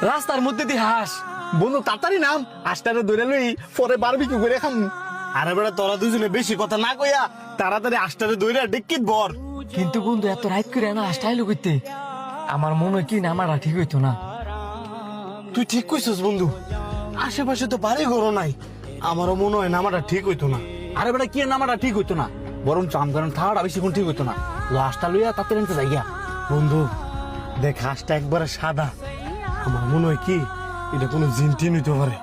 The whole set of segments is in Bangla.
রাস্তার মধ্যে দিয়ে হাঁস। বন্ধু তাড়াতাড়ি নাম, হাঁসটারে ধরে লই, পরে বারবিকিউ করে খাম। আরে বেটা তোরা দুজনে বেশি কথা না কইয়া তাড়াতাড়ি হাঁসটারে ধরে ডেকিত বর। কিন্তু বন্ধু এত রাইট করে না হাঁসটা আইলো করতে, আমার মনে হয় কি নামাটা ঠিক হইতো না। তুই ঠিক কইছিস বন্ধু, আশেপাশে তো বাড়ি ঘরও নাই, আমারও মনে হয় নামাটা ঠিক হইতো না। আরে বেটা কি নামাটা ঠিক হইতো না, বরং চামকারণ থাকাটা বেশিক্ষণ ঠিক হইতো না। লাশটা লইয়া তাতে নিতে যাইয়া। বন্ধু দেখ হাঁসটা একবারে সাদা, আমার মনে হয় কি এটা কোনো জিনটিন হইতে পারে।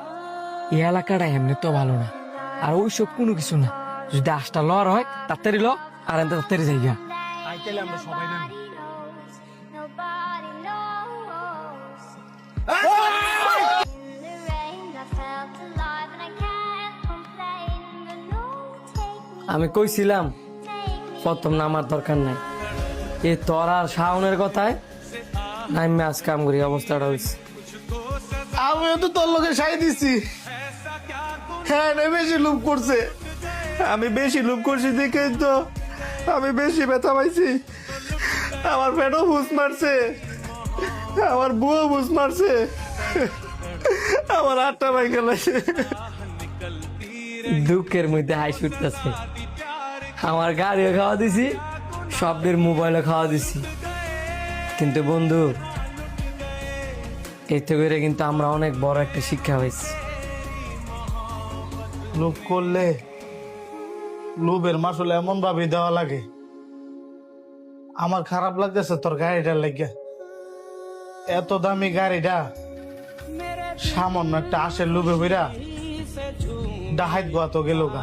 এই এলাকাটা এমনি তো ভালো না, আর ওইসব কোনো কিছু না। যদি হাঁসটা লড় হয় তাড়াতাড়ি ল, আর এনতে তাড়াতাড়ি যাইয়া। আইতালে আমরা সবাই নাম। Nobody knows. The rain, I felt alive and I can't complain. But no, take me, আমি কইছিলাম take me. প্রথম নামার দরকার নাই, এ তোর আর শাওনের কথায় আমি আজ কাম করি অবস্থাটা হয়েছে। আমিও তো তোর লোকে সাই দিছি। হ্যাঁ না, বেশি লুপ করছে, আমি বেশি লুপ করছি দেখে তো আমি বেশি ব্যথা পাইছি। আমার পেটও বুঝ মারছে, আমার বুয়ো বুঝ মারছে, আমার হাতটা ভাই গেলাছে। দুঃখের মধ্যে হাসি উঠতেছে। আমার গাড়িও খাওয়া দিছি, সবের মোবাইলও খাওয়া দিছি, কিন্তু বন্ধু এতে করে কিন্তু আমরা অনেক বড় একটা শিক্ষা পাইছি। লোভ করলে লোভের মাসুল এমন ভাবে দেওয়া লাগে। আমার খারাপ লাগতেছে তোর গাড়িটার লাগিয়া, এত দামি গাড়িটা সামান্য একটা আশের লোভে হইরা ডাহাইত গোয়া তো গেল গা।